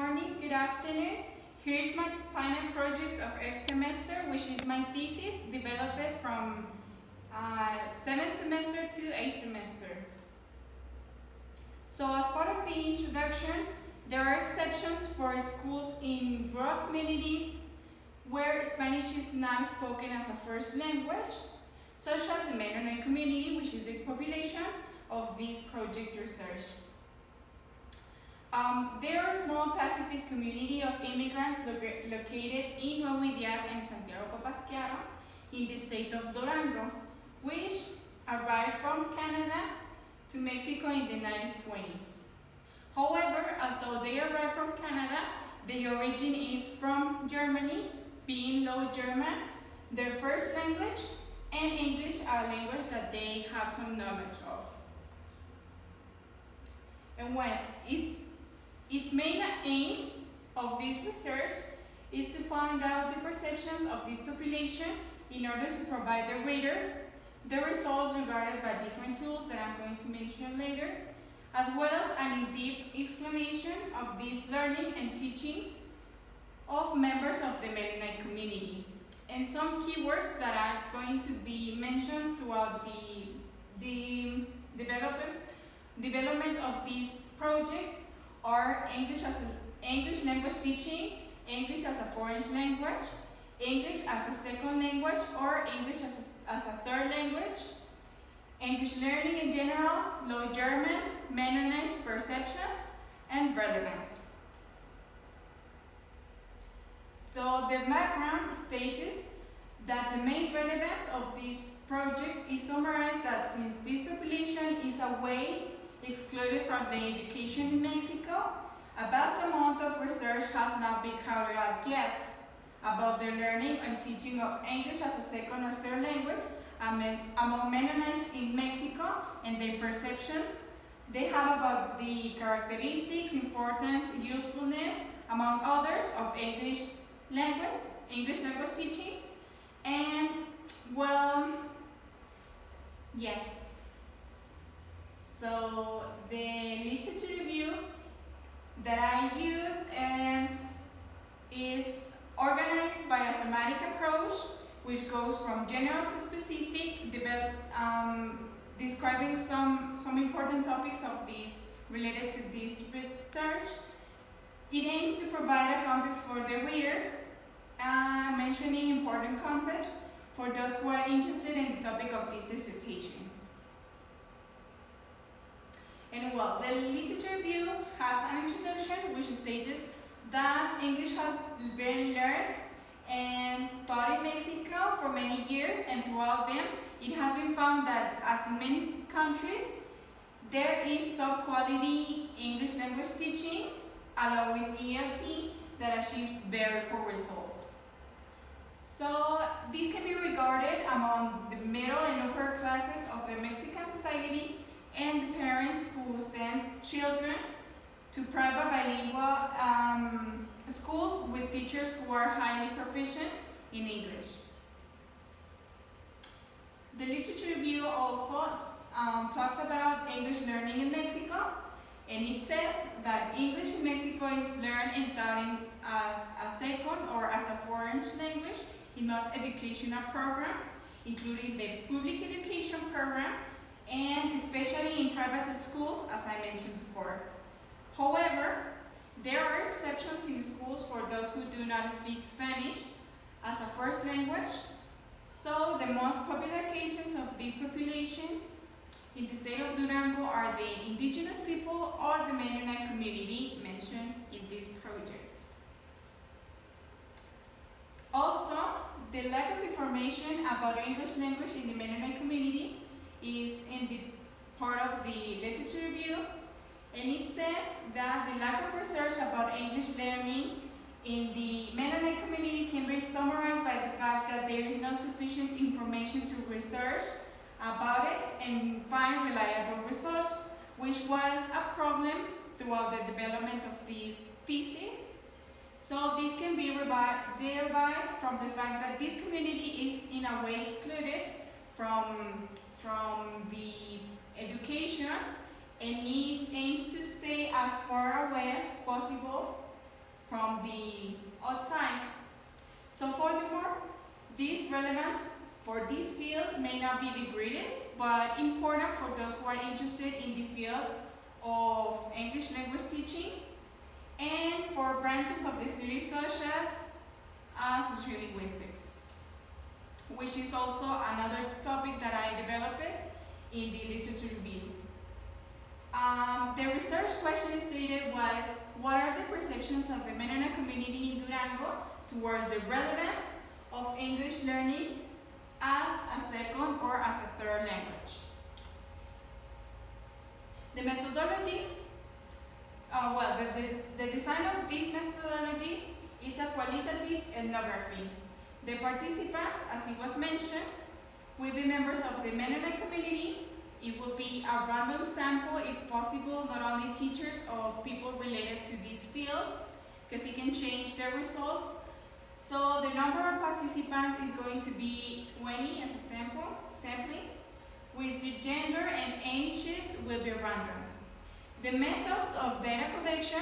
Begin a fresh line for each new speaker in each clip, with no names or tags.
morning, good afternoon. Here's my final project of F semester, which is my thesis developed from 7th semester to 8th semester. So as part of the introduction, there are exceptions for schools in rural communities where Spanish is not spoken as a first language, such as the Mennonite community, which is the population of this project research. There are a small pacifist community of immigrants located in Nuevo Ideal and Santiago Papasquiaro in the state of Durango, which arrived from Canada to Mexico in the 1920s. However, although they arrived from Canada, the origin is from Germany, being Low German, their first language, and English, a language that they have some knowledge of. And when its main aim of this research is to find out the perceptions of this population in order to provide the reader the results regarded by different tools that I'm going to mention later, as well as an in-depth explanation of this learning and teaching of members of the Mennonite community. And some keywords that are going to be mentioned throughout the development of this project are English language teaching, English as a foreign language, English as a second language or English as a third language, English learning in general, Low German, Mennonite perceptions, and relevance. So the background states that the main relevance of this project is summarized that since this population is away excluded from the education in Mexico, a vast amount of research has not been carried out yet about the learning and teaching of English as a second or third language among Mennonites in Mexico and their perceptions they have about the characteristics, importance, usefulness, among others, of English language teaching. And well, yes. So the literature review that I used is organized by a thematic approach, which goes from general to specific, describing some important topics of this related to this research. It aims to provide a context for the reader, mentioning important concepts for those who are interested in the topic of this dissertation. And well, the literature review has an introduction which states that English has been learned and taught in Mexico for many years, and throughout them it has been found that, as in many countries, there is top quality English language teaching along with ELT that achieves very poor results. So this can be regarded among the middle and upper classes of the Mexican society and the parents who send children to private bilingual schools with teachers who are highly proficient in English. The literature review also talks about English learning in Mexico, and it says that English in Mexico is learned and taught as a second or as a foreign language in most educational programs, including the public education program and especially in private schools, as I mentioned before. However, there are exceptions in schools for those who do not speak Spanish as a first language. So the most popular cases of this population in the state of Durango are the indigenous people or the Mennonite community mentioned in this project. Also, the lack of information about English language in the Mennonite community is in the part of the literature review, and it says that the lack of research about English learning in the Mennonite community can be summarized by the fact that there is no sufficient information to research about it and find reliable results, which was a problem throughout the development of this thesis. So this can be derived from the fact that this community is in a way excluded from the education, and it aims to stay as far away as possible from the outside. So furthermore, this relevance for this field may not be the greatest, but important for those who are interested in the field of English language teaching and for branches of the study such as sociolinguistics, which is also another topic that I developed in the literature review. The research question stated was, what are the perceptions of the Mennonite community in Durango towards the relevance of English learning as a second or as a third language? The methodology, the design of this methodology is a qualitative ethnography. The participants, as it was mentioned, will be members of the Mennonite community. It will be a random sample, if possible, not only teachers of people related to this field, because it can change the results. So the number of participants is going to be 20 as a sampling, with the gender and ages will be random. The methods of data collection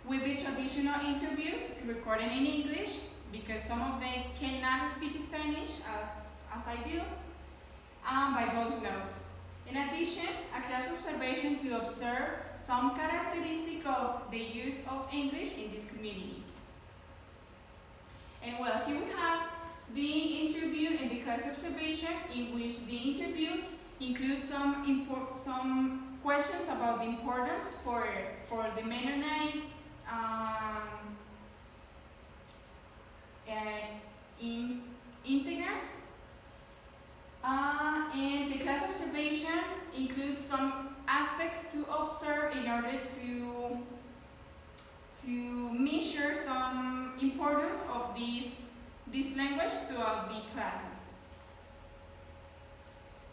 will be traditional interviews recorded in English, because some of them cannot speak Spanish as I do, by voice note. In addition, a class observation to observe some characteristic of the use of English in this community. And well, here we have the interview and the class observation, in which the interview includes some questions about the importance for the Mennonite integrants. And the class observation includes some aspects to observe in order to measure some importance of this language throughout the classes.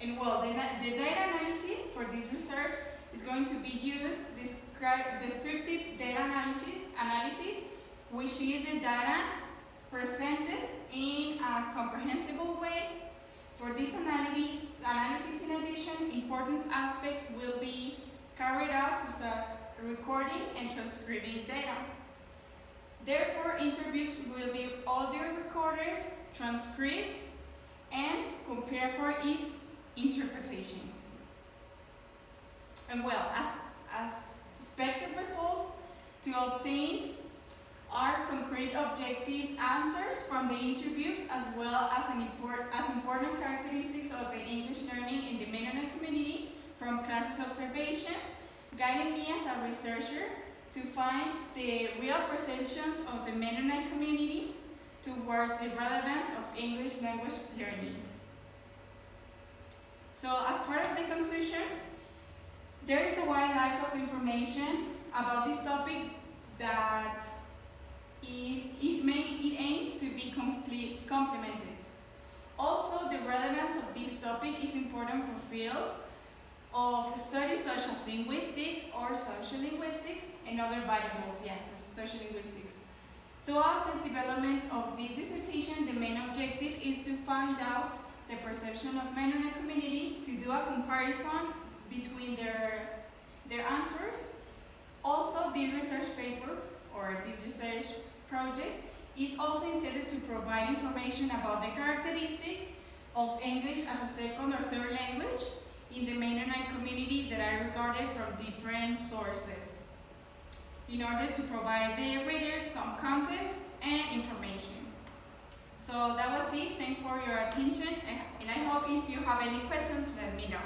And well, the data analysis for this research is going to be used descriptive data analysis, which is the data presented in a comprehensible way. For this analysis, in addition, important aspects will be carried out, such as recording and transcribing data. Therefore, interviews will be audio recorded, transcribed, and compared for its interpretation. And well, as expected results, to obtain are concrete objective answers from the interviews, as well as important characteristics of the English learning in the Mennonite community from classes observations, guiding me as a researcher to find the real perceptions of the Mennonite community towards the relevance of English language learning. So as part of the conclusion, there is a wide lack of information about this topic that it aims to be complemented. Also, the relevance of this topic is important for fields of studies such as linguistics or sociolinguistics and other variables, yes, sociolinguistics. Throughout the development of this dissertation, the main objective is to find out the perception of Mennonite communities, to do a comparison between their answers. Also, the research paper, or this research project, is also intended to provide information about the characteristics of English as a second or third language in the Mennonite community that I regarded from different sources, in order to provide the reader some context and information. So that was it. Thanks for your attention, and I hope if you have any questions, let me know.